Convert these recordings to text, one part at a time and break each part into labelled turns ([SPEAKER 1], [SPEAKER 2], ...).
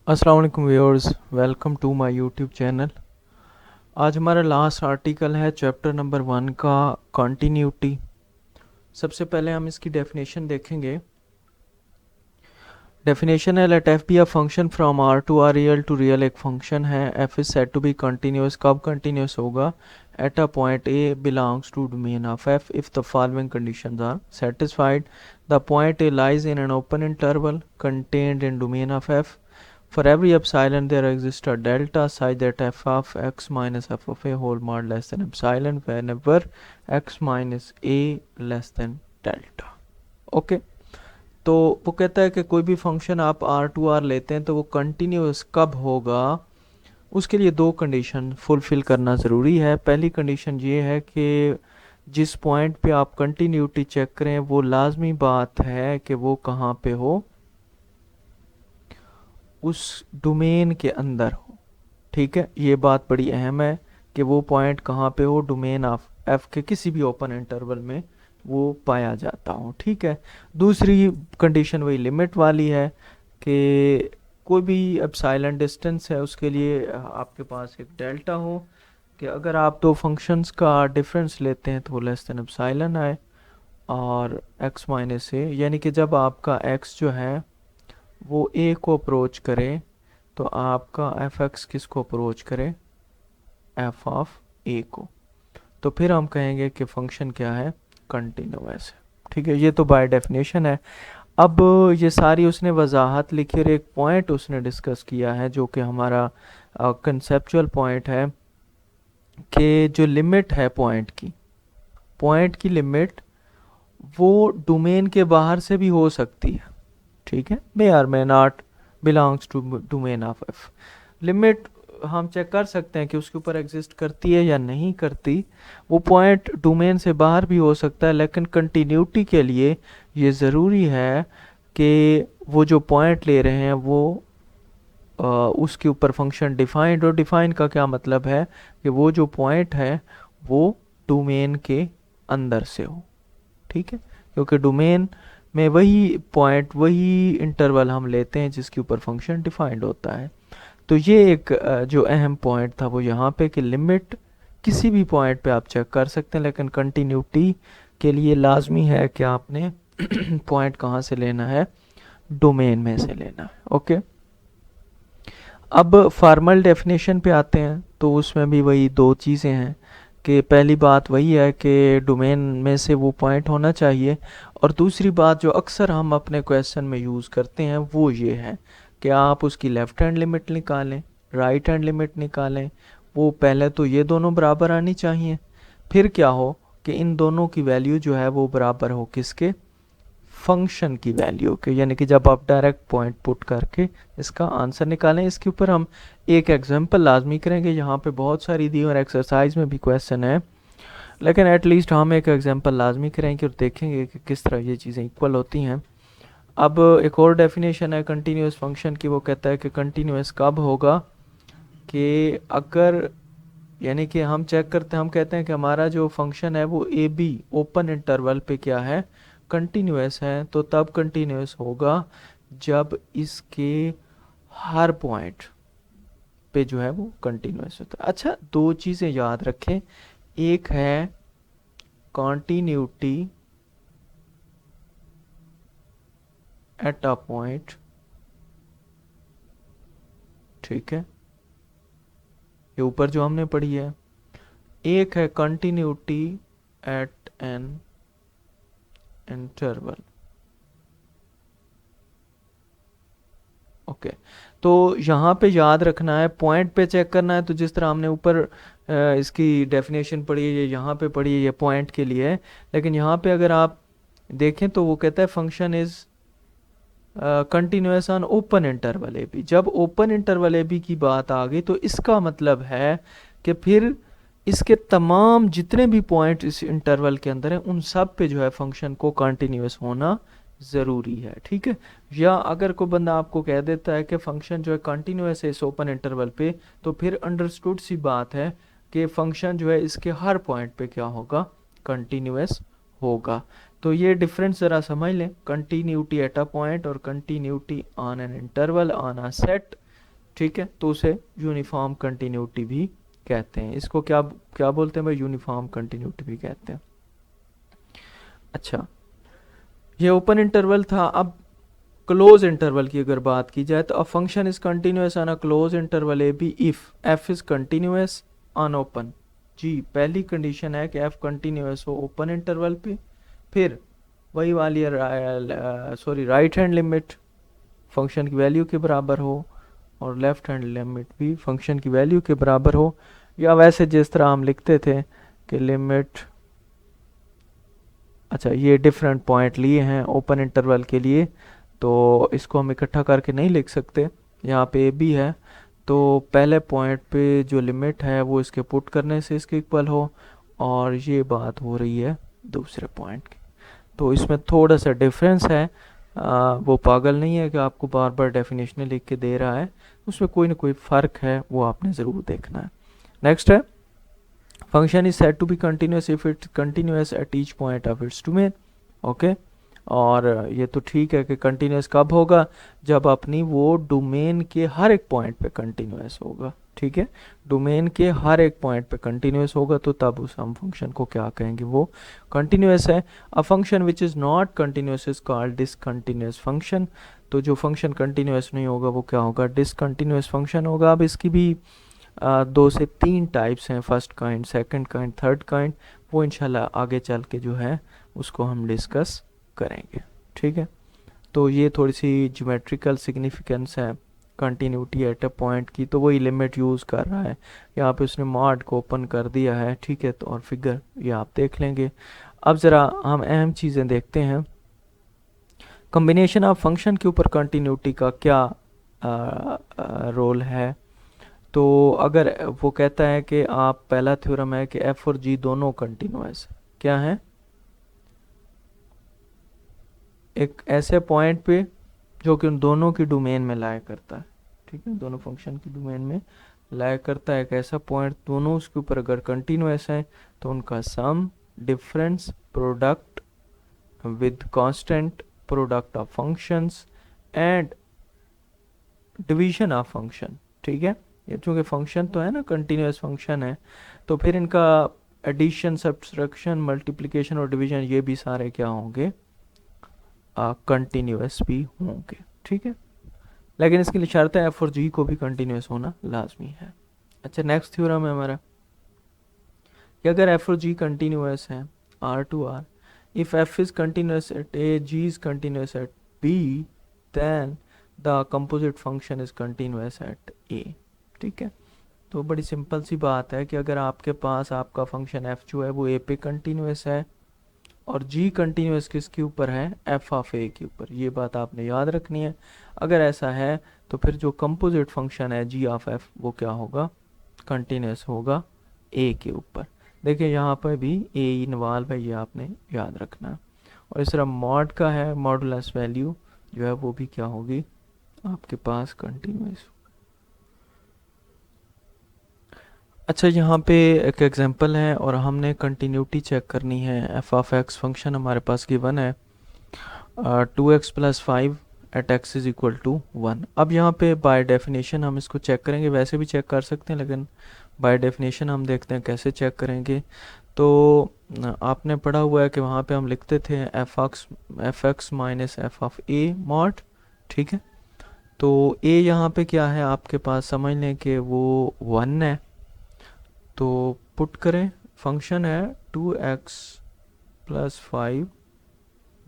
[SPEAKER 1] अस्सलाम वालेकुम viewers, welcome to my YouTube channel. आज हमारा लास्ट आर्टिकल है चैप्टर नंबर 1 का कंटिन्यूटी। सबसे पहले हम इसकी डेफिनेशन देखेंगे। डेफिनेशन है let f be a function from R to R real to real. एक फंक्शन है f is said to be continuous. कब कंटिन्यूस होगा? At a point a belongs to domain of f if the following conditions are satisfied. The point a lies in an open interval contained in domain of f. For every epsilon there exists a delta such that f of x minus f of a whole mod less than epsilon whenever x minus a less than delta. Okay, तो वो कहता है कि कोई भी function आप are to are लेते हैं तो वो कंटिन्यूस कब होगा, उसके लिए दो कंडीशन फुलफिल करना ज़रूरी है। पहली कंडीशन ये है कि जिस पॉइंट पे आप कंटिन्यूटी चेक करें वो लाजमी बात है कि वो कहाँ पे हो, उस डोमेन के अंदर हो। ठीक है, ये बात बड़ी अहम है कि वो पॉइंट कहाँ पे हो, डोमेन ऑफ एफ के किसी भी ओपन इंटरवल में वो पाया जाता हो। ठीक है, दूसरी कंडीशन वही लिमिट वाली है कि कोई भी एप्सिलॉन डिस्टेंस है उसके लिए आपके पास एक डेल्टा हो कि अगर आप दो फंक्शंस का डिफरेंस लेते हैं तो वो लेस देन एप्सिलॉन आए और x माइनस ए, यानी कि जब आपका x जो है वो a को अप्रोच करे तो आपका एफ एक्स किसको अप्रोच करे? एफ ऑफ ए को। तो फिर हम कहेंगे कि फंक्शन क्या है? कंटिन्यूअस है। ठीक है, ये तो बाय डेफिनेशन है। अब ये सारी उसने वजाहत लिखी और एक पॉइंट उसने डिस्कस किया है जो कि हमारा कंसेप्चुअल पॉइंट है कि जो लिमिट है पॉइंट की लिमिट वो डोमेन के बाहर से भी हो सकती है। ठीक है, may or may not belongs to domain of f. Limit हम चेक कर सकते हैं कि उसके ऊपर एग्जिस्ट करती है या नहीं करती। वो पॉइंट डोमेन से बाहर भी हो सकता है, लेकिन कंटिन्यूटी के लिए ये ज़रूरी है कि वो जो पॉइंट ले रहे हैं वो उसके ऊपर फंक्शन डिफाइंड। और डिफाइन का क्या मतलब है कि वो जो पॉइंट है वो डोमेन के अंदर से हो। ठीक है, क्योंकि डोमेन में वही पॉइंट वही इंटरवल हम लेते हैं जिसके ऊपर फंक्शन डिफाइंड होता है। तो ये एक जो अहम पॉइंट था वो यहाँ पे कि लिमिट किसी भी पॉइंट पे आप चेक कर सकते हैं, लेकिन कंटिन्यूटी के लिए लाजमी है कि आपने पॉइंट कहाँ से लेना है? डोमेन में से लेना है। ओके, अब फॉर्मल डेफिनेशन पे आते हैं तो उसमें भी वही दो चीज़ें हैं कि पहली बात वही है कि डोमेन में से वो पॉइंट होना चाहिए, और दूसरी बात जो अक्सर हम अपने क्वेश्चन में यूज़ करते हैं वो ये है कि आप उसकी लेफ़्ट हैंड लिमिट निकालें, राइट हैंड लिमिट निकालें। वो पहले तो ये दोनों बराबर आनी चाहिए, फिर क्या हो कि इन दोनों की वैल्यू जो है वो बराबर हो किसके? फंक्शन की वैल्यू के। यानी कि जब आप डायरेक्ट पॉइंट पुट करके इसका आंसर निकालें। इसके ऊपर हम एक एग्जांपल लाजमी करेंगे, यहाँ पे बहुत सारी दी और एक्सरसाइज में भी क्वेश्चन है, लेकिन एटलीस्ट हम एक एग्जांपल लाजमी करेंगे और देखेंगे कि किस तरह ये चीज़ें इक्वल होती हैं। अब एक और डेफिनेशन है कंटिन्यूस फंक्शन की। वो कहता है कि कंटिन्यूस कब होगा कि अगर, यानी कि हम चेक करते हैं, हम कहते हैं कि हमारा जो फंक्शन है वो ए बी ओपन इंटरवल पे क्या है? कंटिन्यूस है। तो तब कंटिन्यूस होगा जब इसके हर पॉइंट पे जो है वो कंटिन्यूस होता है। अच्छा, दो चीज़ें याद रखें। एक है कॉन्टिन्यूटी एट अ पॉइंट, ठीक है, ये ऊपर जो हमने पढ़ी है। एक है continuity at an interval. Okay, तो यहाँ पे याद रखना है, पॉइंट पे चेक करना है तो जिस तरह हमने ऊपर इसकी डेफिनेशन पढ़ी है, ये यहाँ पे पढ़ी है, ये पॉइंट के लिए है। लेकिन यहाँ पे अगर आप देखें तो वो कहता है function is continuous on open interval a b. जब ओपन इंटरवल ए बी की बात आ गई तो इसका मतलब है कि फिर इसके तमाम जितने भी पॉइंट इस इंटरवल के अंदर हैं उन सब पे जो है फंक्शन को कंटिन्यूस होना ज़रूरी है। ठीक है, या अगर कोई बंदा आपको कह देता है कि फंक्शन जो है कंटिन्यूस है इस ओपन इंटरवल पे, तो फिर अंडरस्टूड सी बात है कि फंक्शन जो है इसके हर पॉइंट पे क्या होगा? कंटिन्यूस होगा। तो ये डिफरेंस ज़रा समझ लें, कंटिन्यूटी एट अ पॉइंट और continuity on an interval on a set. ठीक है, तो उसे यूनिफॉर्म कंटिन्यूटी भी कहते हैं। इसको क्या क्या बोलते हैं भाई, यूनिफॉर्म कंटिन्यूटी भी कहते हैं। अच्छा, ये ओपन इंटरवल था। अब क्लोज इंटरवल की अगर बात की जाए तो a function is continuous on a close interval a b if f is continuous on open जी। पहली कंडीशन है कि एफ कंटिन्यूअस हो ओपन इंटरवल पे, फिर वही वाली sorry right hand limit function की वैल्यू के बराबर हो और लेफ्ट हैंड लिमिट भी फंक्शन की वैल्यू के बराबर हो, या वैसे जिस तरह हम लिखते थे कि लिमिट, अच्छा ये डिफरेंट पॉइंट लिए हैं ओपन इंटरवल के लिए, तो इसको हम इकट्ठा करके नहीं लिख सकते। यहाँ पे ए बी है, तो पहले पॉइंट पे जो लिमिट है वो इसके पुट करने से इसके इक्वल हो, और ये बात हो रही है दूसरे पॉइंट की। तो इसमें थोड़ा सा डिफरेंस है। वो पागल नहीं है कि आपको बार बार डेफिनेशन लिख के दे रहा है, उसमें कोई ना कोई फ़र्क है, वो आपने ज़रूर देखना है। नेक्स्ट है, function is said to be continuous if it's continuous at each point of its domain. Okay, और ये तो ठीक है कि कंटिन्यूअस कब होगा, जब अपनी वो डोमेन के हर एक पॉइंट पे कंटिन्यूअस होगा। ठीक है, डोमेन के हर एक पॉइंट पे कंटिन्यूअस होगा तो तब उस हम फंक्शन को क्या कहेंगे, वो कंटिन्यूअस है। A function which is not continuous is called discontinuous function. तो जो फंक्शन कंटिन्यूअस नहीं होगा वो क्या होगा, डिसकंटिन्यूअस फंक्शन होगा। अब इसकी भी 2 से 3 टाइप्स हैं, first kind, second kind, third kind. वो इंशाल्लाह आगे चल के जो है उसको हम डिस्कस करेंगे। ठीक है, तो ये थोड़ी सी ज्योमेट्रिकल सिग्निफिकेंस है कंटिन्यूटी एट अ पॉइंट की, तो वही लिमिट यूज़ कर रहा है। यहाँ पे उसने मॉड को ओपन कर दिया है, ठीक है, तो और फिगर ये आप देख लेंगे। अब ज़रा हम अहम चीज़ें देखते हैं। कॉम्बिनेशन ऑफ फंक्शन के ऊपर कंटिन्यूटी का क्या रोल है। तो अगर वो कहता है कि आप, पहला थ्योरम है कि एफ और जी दोनों कंटिन्यूअस क्या है एक ऐसे पॉइंट पे जो कि उन दोनों की डोमेन में लाया करता है। ठीक है, दोनों फंक्शन की डोमेन में लाया करता है एक ऐसा पॉइंट, दोनों उसके ऊपर अगर कंटिन्यूअस है तो उनका sum, difference, product with constant, product of functions and division of function. ठीक है, ये चूंकि फंक्शन तो है ना, कंटिन्यूअस फंक्शन है, तो फिर इनका एडिशन, सब्ट्रैक्शन, मल्टीप्लिकेशन और डिवीजन ये भी सारे क्या होंगे, कंटिन्यूअस भी होंगे। ठीक है, लेकिन इसके लिए शर्त है एफ और जी को भी कंटिन्यूअस होना लाजमी है। अच्छा, नेक्स्ट थ्योरम है हमारा कि अगर एफ और जी कंटिन्यूअस है R to R, if f is continuous at a, g is continuous at b, then the composite function is continuous at a. ठीक है, तो बड़ी सिंपल सी बात है कि अगर आपके पास आपका फंक्शन एफ जो है वो ए पे कंटिन्यूअस है और जी कंटिन्यूअस किसके ऊपर है, एफ ऑफ ए के ऊपर, ये बात आपने याद रखनी है। अगर ऐसा है तो फिर जो कंपोजिट फंक्शन है जी ऑफ एफ वो क्या होगा, कंटिन्यूअस होगा ए के ऊपर। देखिए यहाँ पर भी ए इन्वॉल्व है, ये आपने याद रखना है। और इस तरह मॉड का है, मॉडुलस वैल्यू जो है वो भी क्या होगी आपके पास, कंटिन्यूअस। अच्छा, यहाँ पे एक एग्जांपल है और हमने कंटिन्यूटी चेक करनी है। एफ ऑफ एक्स फंक्शन हमारे पास गिवन है 2x+5 at x is equal to 1। अब यहाँ पे बाय डेफिनेशन हम इसको चेक करेंगे, वैसे भी चेक कर सकते हैं लेकिन बाय डेफिनेशन हम देखते हैं कैसे चेक करेंगे। तो आपने पढ़ा हुआ है कि वहाँ पे हम लिखते थे F x minus F of A mod. ठीक है, तो ए यहाँ पे क्या है आपके पास, समझ लें कि वो 1 है, तो पुट करें, फंक्शन है 2x+5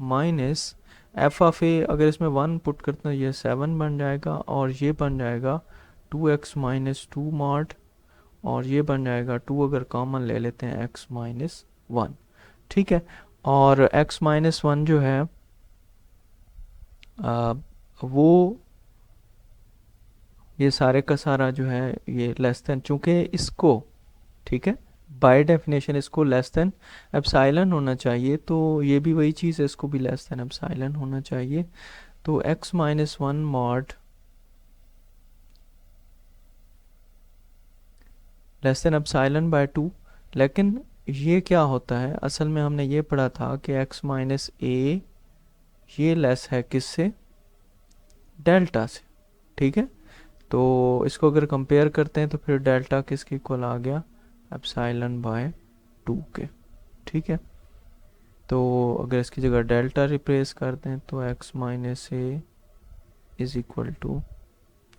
[SPEAKER 1] माइनस एफ ऑफ ए, अगर इसमें 1 पुट करते हैं ये 7 बन जाएगा, और ये बन जाएगा 2x माइनस 2 मॉड, और ये बन जाएगा 2 अगर कॉमन ले लेते हैं x माइनस 1। ठीक है, और x माइनस 1 जो है वो ये सारे का सारा जो है ये लेस देन, चूँकि इसको, ठीक है, बाय डेफिनेशन इसको लेस देन एप्सिलॉन होना चाहिए, तो ये भी वही चीज़ है, इसको भी लेस देन एप्सिलॉन होना चाहिए। तो x minus 1 mod less than epsilon bye 2। लेकिन ये क्या होता है, असल में हमने ये पढ़ा था कि x माइनस ए ये लेस है किससे, डेल्टा से। ठीक है, तो इसको अगर कंपेयर करते हैं तो फिर डेल्टा किसके इक्वल आ गया, एप्सिलॉन बाय 2 के। ठीक है, तो अगर इसकी जगह डेल्टा रिप्लेस करते हैं तो x minus a is equal to,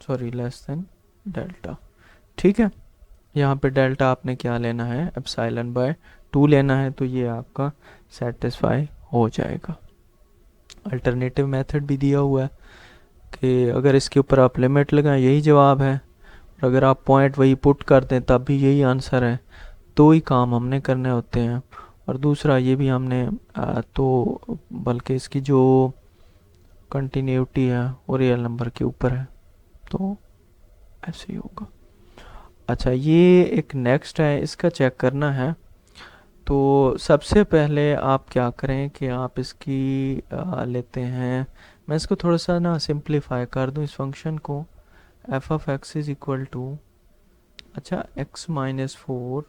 [SPEAKER 1] sorry, less than delta. ठीक है, यहाँ पे डेल्टा आपने क्या लेना है, एप्सिलॉन बाय 2 लेना है, तो ये आपका सेटिस्फाई हो जाएगा। अल्टरनेटिव मेथड भी दिया हुआ है कि अगर इसके ऊपर आप लिमिट लगाएं यही जवाब है, और अगर आप पॉइंट वही पुट कर दें तब भी यही आंसर है। दो ही काम हमने करने होते हैं, और दूसरा ये भी हमने तो बल्कि इसकी जो कंटिन्यूटी है वो रियल नंबर के ऊपर है, तो ऐसे ही होगा। अच्छा, ये एक नेक्स्ट है, इसका चेक करना है। तो सबसे पहले आप क्या करें कि आप इसकी लेते हैं, मैं इसको थोड़ा सा ना सिंप्लीफाई कर दूं इस फंक्शन को। F of x is equal to, अच्छा, x minus 4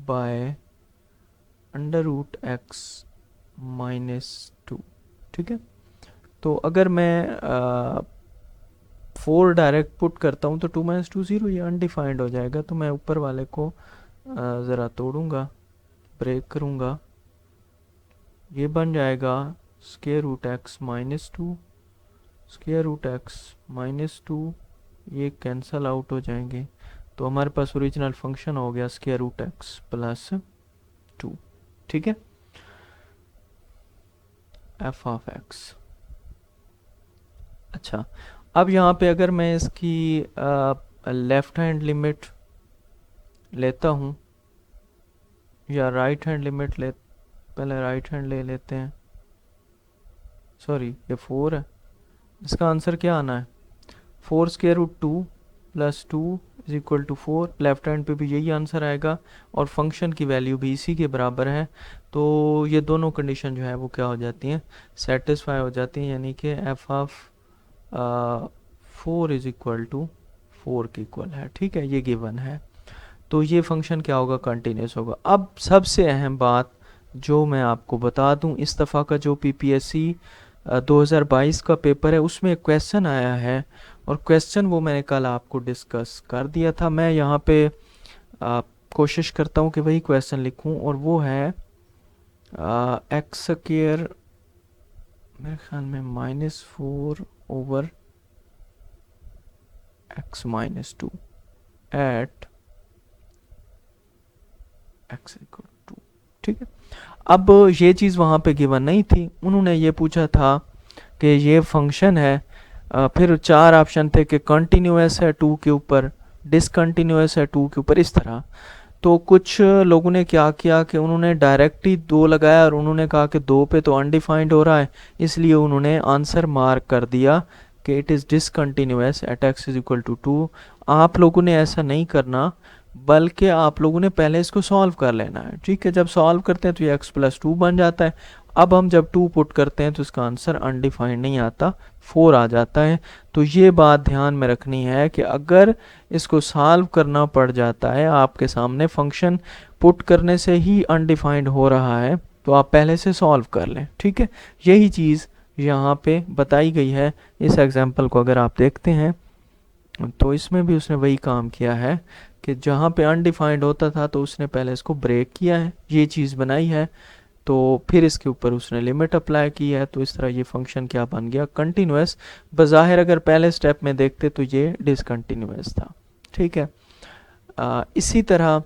[SPEAKER 1] by under root x minus 2। ठीक है, तो अगर मैं 4 डायरेक्ट पुट करता हूँ तो 2 माइनस 2 0, ये अनडिफाइंड हो जाएगा। तो मैं ऊपर वाले को ज़रा तोड़ूंगा, ब्रेक करूंगा, ये बन जाएगा square root x minus 2, square root x minus 2, ये कैंसल आउट हो जाएंगे। तो हमारे पास ओरिजिनल फंक्शन हो गया स्क्वायर रूट एक्स प्लस 2। ठीक है, एफ ऑफ एक्स। अच्छा, अब यहाँ पे अगर मैं इसकी लेफ्ट हैंड लिमिट लेता हूँ या राइट हैंड लिमिट ले, पहले राइट हैंड ले लेते हैं, सॉरी ये 4 है, इसका आंसर क्या आना है, 4 square root 2 plus 2 is equal to 4। Left hand पे भी यही आंसर आएगा और फंक्शन की वैल्यू भी इसी के बराबर है। तो ये दोनों कंडीशन जो है वो क्या हो जाती हैं, सेटिस्फाई हो जाती हैं, यानी कि f of 4 is equal to 4 के इक्वल है। ठीक है, ये गिवन है, तो ये फंक्शन क्या होगा, कंटिन्यूस होगा। अब सबसे अहम बात जो मैं आपको बता दूं, इस दफ़ा का जो पीपीएससी 2022 का पेपर है उसमें एक क्वेश्चन आया है, और क्वेश्चन वो मैंने कल आपको डिस्कस कर दिया था। मैं यहाँ पे कोशिश करता हूँ कि वही क्वेश्चन लिखूँ, और वो है एक्स स्क्वायर, मेरे ख्याल में -4 over x minus 2 at x equal to. ठीक है, अब ये चीज़ वहाँ पे गिवन नहीं थी, उन्होंने ये पूछा था कि ये फंक्शन है, फिर 4 ऑप्शन थे कि कंटिन्यूअस है 2 के ऊपर, डिसकंटिन्यूअस है 2 के ऊपर, इस तरह। तो कुछ लोगों ने क्या किया कि उन्होंने डायरेक्ट ही 2 लगाया, और उन्होंने कहा कि 2 पे तो अनडिफाइंड हो रहा है, इसलिए उन्होंने आंसर मार्क कर दिया कि it is discontinuous at x is equal to 2। आप लोगों ने ऐसा नहीं करना, बल्कि आप लोगों ने पहले इसको सॉल्व कर लेना है। ठीक है, जब सॉल्व करते हैं तो ये x प्लस 2 बन जाता है। अब हम जब 2 पुट करते हैं तो इसका आंसर अनडिफाइंड नहीं आता, 4 आ जाता है। तो ये बात ध्यान में रखनी है कि अगर इसको सॉल्व करना पड़ जाता है, आपके सामने फंक्शन पुट करने से ही अनडिफाइंड हो रहा है, तो आप पहले से सॉल्व कर लें। ठीक है, यही चीज़ यहाँ पे बताई गई है। इस एग्जाम्पल को अगर आप देखते हैं तो इसमें भी उसने वही काम किया है कि जहाँ पे अनडिफाइंड होता था तो उसने पहले इसको ब्रेक किया है, ये चीज़ बनाई है, तो फिर इसके ऊपर उसने लिमिट अप्लाई की है। तो इस तरह ये फंक्शन क्या बन गया, कंटिन्यूअस। बज़ाहिर अगर पहले स्टेप में देखते तो ये डिसकंटिन्यूअस था। ठीक है, इसी तरह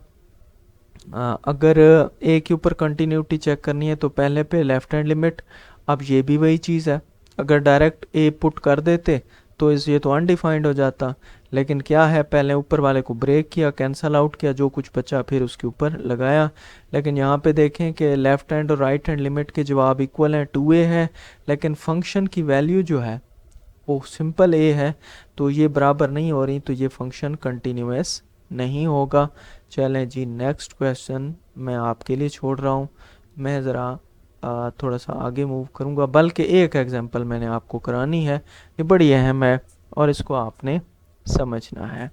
[SPEAKER 1] अगर ए के ऊपर कंटिन्यूटी चेक करनी है तो पहले पे लेफ्ट हैंड लिमिट। अब ये भी वही चीज़ है, अगर डायरेक्ट ए पुट कर देते तो ये तो अनडिफाइंड हो जाता, लेकिन क्या है, पहले ऊपर वाले को ब्रेक किया, कैंसल आउट किया, जो कुछ बचा फिर उसके ऊपर लगाया। लेकिन यहाँ पे देखें कि लेफ्ट हैंड और राइट हैंड लिमिट के जवाब इक्वल हैं, 2a है, लेकिन फंक्शन की वैल्यू जो है वो सिंपल a है, तो ये बराबर नहीं हो रही, तो ये फंक्शन कंटिन्यूअस नहीं होगा। चलें जी, नेक्स्ट क्वेश्चन मैं आपके लिए छोड़ रहा हूँ। मैं ज़रा थोड़ा सा आगे मूव करूँगा, बल्कि एक एग्जांपल मैंने आपको करानी है, ये बड़ी अहम है और इसको आपने समझना है।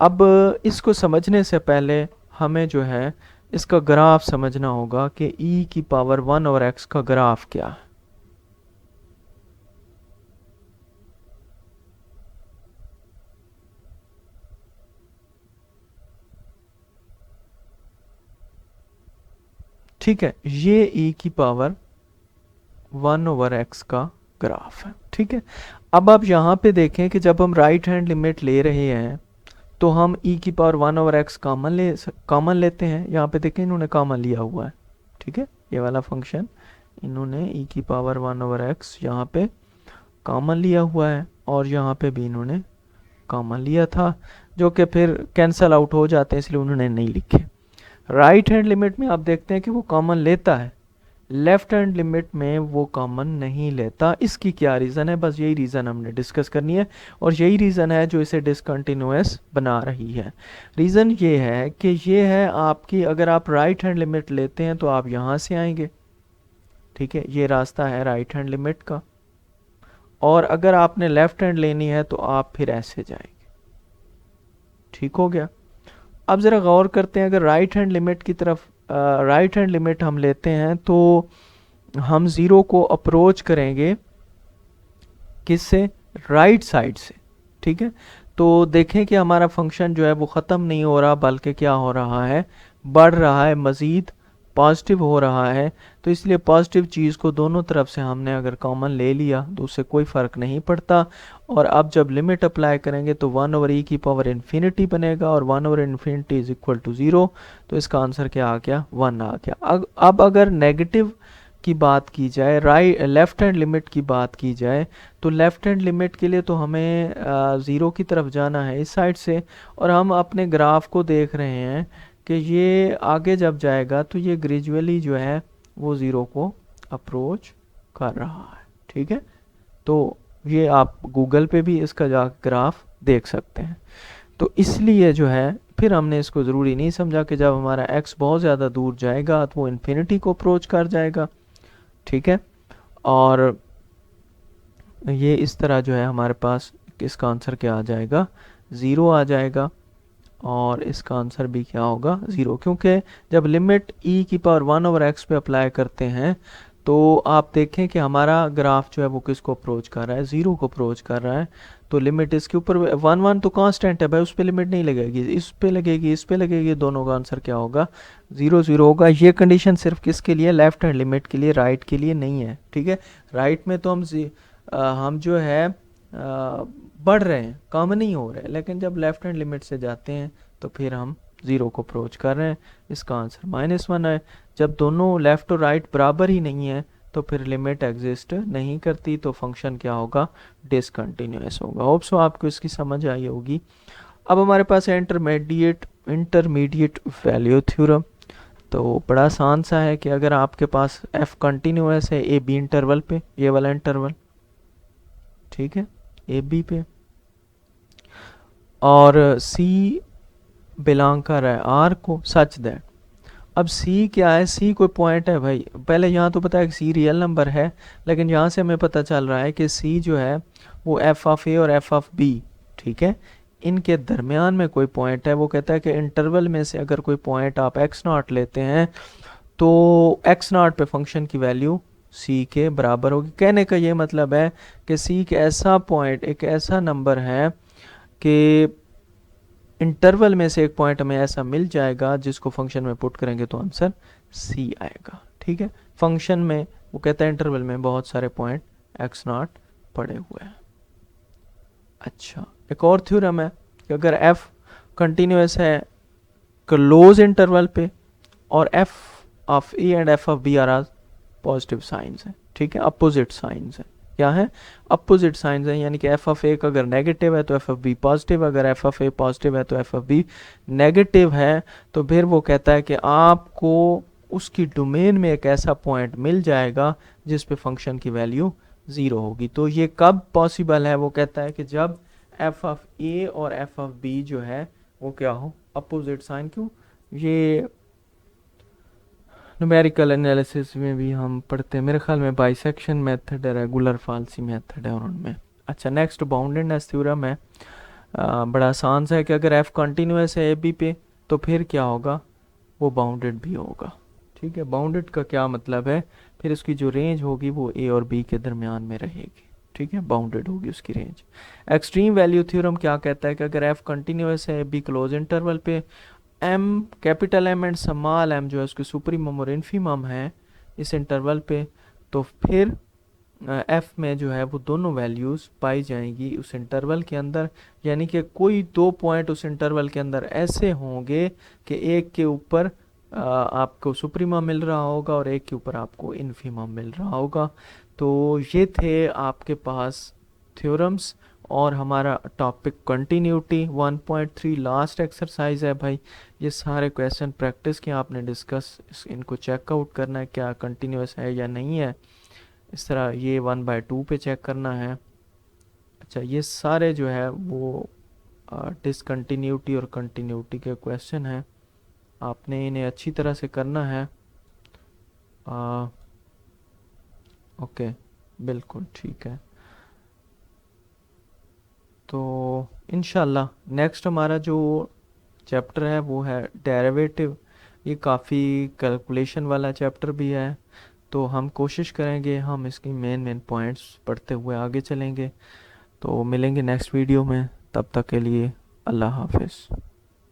[SPEAKER 1] अब इसको समझने से पहले हमें जो है इसका ग्राफ समझना होगा कि e की पावर 1 और x का ग्राफ क्या है। ठीक है, ये e की पावर 1/x का ग्राफ है। ठीक है, अब आप यहाँ पे देखें कि जब हम राइट हैंड लिमिट ले रहे हैं तो हम e की पावर 1/x कॉमन लेते हैं। यहाँ पे देखें इन्होंने कॉमन लिया हुआ है। ठीक है, ये वाला फंक्शन इन्होंने e की पावर 1/x यहाँ पे कॉमन लिया हुआ है और यहाँ पे भी इन्होंने कॉमन लिया था, जो कि फिर कैंसल आउट हो जाते हैं, इसलिए उन्होंने नहीं लिखे। राइट हैंड लिमिट में आप देखते हैं कि वो कॉमन लेता है, लेफ्ट हैंड लिमिट में वो कॉमन नहीं लेता। इसकी क्या रीज़न है, बस यही रीज़न हमने डिस्कस करनी है और यही रीज़न है जो इसे डिसकंटिन्यूअस बना रही है। रीज़न ये है कि ये है आपकी, अगर आप राइट हैंड लिमिट लेते हैं तो आप यहाँ से आएंगे। ठीक है, ये रास्ता है राइट हैंड लिमिट का, और अगर आपने लेफ्ट हैंड लेनी है तो आप फिर ऐसे जाएंगे। ठीक हो गया। अब ज़रा गौर करते हैं, अगर राइट हैंड लिमिट की तरफ राइट हैंड लिमिट हम लेते हैं तो हम ज़ीरो को अप्रोच करेंगे किससे, राइट साइड से। ठीक है, तो देखें कि हमारा फंक्शन जो है वो ख़त्म नहीं हो रहा, बल्कि क्या हो रहा है, बढ़ रहा है, मज़ीद पॉजिटिव हो रहा है। तो इसलिए पॉजिटिव चीज़ को दोनों तरफ से हमने अगर कॉमन ले लिया तो उससे कोई फ़र्क नहीं पड़ता। और अब जब लिमिट अप्लाई करेंगे तो 1/e की पावर इन्फिनिटी बनेगा और 1/infinity इज इक्वल टू 0। तो इसका आंसर क्या आ गया, 1 आ गया। अब अगर नेगेटिव की बात की जाए, लेफ्ट हैंड लिमिट की बात की जाए, तो लेफ्ट हैंड लिमिट के लिए तो हमें ज़ीरो की तरफ जाना है इस साइड से, और हम अपने ग्राफ को देख रहे हैं कि ये आगे जब जाएगा तो ये ग्रेजुअली जो है वो ज़ीरो को अप्रोच कर रहा है। ठीक है, तो ये आप गूगल पे भी इसका जा ग्राफ देख सकते हैं। तो इसलिए जो है फिर हमने इसको ज़रूरी नहीं समझा कि जब हमारा x बहुत ज़्यादा दूर जाएगा तो वो इन्फिनिटी को अप्रोच कर जाएगा। ठीक है, और ये इस तरह जो है हमारे पास इसका आंसर क्या आ जाएगा, 0 आ जाएगा, और इसका आंसर भी क्या होगा, 0, क्योंकि जब लिमिट e की पावर 1/x पे अप्लाई करते हैं तो आप देखें कि हमारा ग्राफ जो है वो किसको अप्रोच कर रहा है, 0 को अप्रोच कर रहा है। तो लिमिट इसके ऊपर 1 तो कांस्टेंट है भाई, उस पर लिमिट नहीं लगेगी, इस पे लगेगी, इस पे लगेगी, दोनों का आंसर क्या होगा, 0 होगा। ये कंडीशन सिर्फ किसके लिए, लेफ्ट हैंड लिमिट के लिए, राइट के लिए नहीं है। ठीक है, राइट में तो हम जो है बढ़ रहे हैं, कम नहीं हो रहे, लेकिन जब लेफ्ट हैंड लिमिट से जाते हैं तो फिर हम 0 को अप्रोच कर रहे हैं। इसका आंसर -1 है। जब दोनों लेफ्ट और राइट बराबर ही नहीं है तो फिर लिमिट एग्जिस्ट नहीं करती, तो फंक्शन क्या होगा, डिसकंटिन्यूअस होगा। होप सो आपको इसकी समझ आई होगी। अब हमारे पास है इंटरमीडिएट वैल्यू थ्योरम। तो बड़ा आसान सा है कि अगर आपके पास f कंटिन्यूअस है ए बी इंटरवल पे, ये वाला इंटरवल, ठीक है, ए बी पे, और c बिलोंग कर रहा है आर को, सच दैट, अब c क्या है, c कोई पॉइंट है भाई। पहले यहाँ तो पता है कि c रियल नंबर है, लेकिन यहाँ से हमें पता चल रहा है कि c जो है वो f ऑफ a और f ऑफ b, ठीक है, इनके दरमियान में कोई पॉइंट है। वो कहता है कि इंटरवल में से अगर कोई पॉइंट आप x0 लेते हैं तो x0 पे फंक्शन की वैल्यू c के बराबर होगी। कहने का ये मतलब है कि c एक ऐसा पॉइंट, एक ऐसा नंबर है कि इंटरवल में से एक पॉइंट हमें ऐसा मिल जाएगा जिसको फंक्शन में पुट करेंगे तो आंसर c आएगा। ठीक है, फंक्शन में वो कहता है इंटरवल में बहुत सारे पॉइंट x0 पड़े हुए हैं। अच्छा, एक और थ्योरम है कि अगर f कंटिन्यूअस है क्लोज इंटरवल पे और f of a and f of b are positive signs है, ठीक है, अपोजिट साइंस है। क्या है, अपोजिट साइंस है, यानी कि f ऑफ a अगर नेगेटिव है तो f ऑफ b पॉजिटिव, अगर f ऑफ a पॉजिटिव है तो f ऑफ b नेगेटिव है। तो फिर वो कहता है कि आपको उसकी डोमेन में एक ऐसा पॉइंट मिल जाएगा जिस पे फंक्शन की वैल्यू 0 होगी। तो ये कब पॉसिबल है, वो कहता है कि जब f ऑफ a और f ऑफ b जो है वो क्या हो, अपोजिट साइन। क्यों, ये न्यूमेरिकल एनालिसिस में भी हम पढ़ते हैं, मेरे ख्याल में बाइसेक्शन मेथड है, रेगुलर फाल्सी मेथड है उनमें। अच्छा, नेक्स्ट बाउंडेडनेस थ्योरम है। बड़ा आसान सा है कि अगर f कंटिन्यूअस है ए बी पे तो फिर क्या होगा, वो बाउंडेड भी होगा। ठीक है, बाउंडेड का क्या मतलब है, फिर उसकी जो रेंज होगी वो a और b के दरमियान में रहेगी। ठीक है, बाउंडेड होगी उसकी रेंज। एक्सट्रीम वैल्यू थ्योरम क्या कहता है कि अगर f कंटिन्यूअस है b क्लोज इंटरवल पे M, capital M and small M जो है उसके सुप्रीमम और इन्फीमम है इस इंटरवल पे, तो फिर एफ में जो है वो दोनों वैल्यूज़ पाई जाएंगी उस इंटरवल के अंदर। यानी कि कोई दो पॉइंट उस इंटरवल के अंदर ऐसे होंगे कि एक के ऊपर आपको सुप्रीमा मिल रहा होगा और एक के ऊपर आपको इन्फीमा मिल रहा होगा। तो ये थे आपके पास थ्योरम्स और हमारा टॉपिक कंटिन्यूटी 1.3 लास्ट एक्सरसाइज है भाई। ये सारे क्वेश्चन प्रैक्टिस के आपने डिस्कस, इनको चेकआउट करना है क्या कंटिन्यूस है या नहीं है। इस तरह ये 1/2 पे चेक करना है। अच्छा, ये सारे जो है वो डिसकंटिन्यूटी और कंटिन्यूटी के क्वेश्चन हैं, आपने इन्हें अच्छी तरह से करना है। ओके, बिल्कुल ठीक है। तो इंशाल्लाह नेक्स्ट हमारा जो चैप्टर है वो है डेरिवेटिव। ये काफ़ी कैलकुलेशन वाला चैप्टर भी है, तो हम कोशिश करेंगे हम इसकी मेन मेन पॉइंट्स पढ़ते हुए आगे चलेंगे। तो मिलेंगे नेक्स्ट वीडियो में, तब तक के लिए अल्लाह हाफिज़।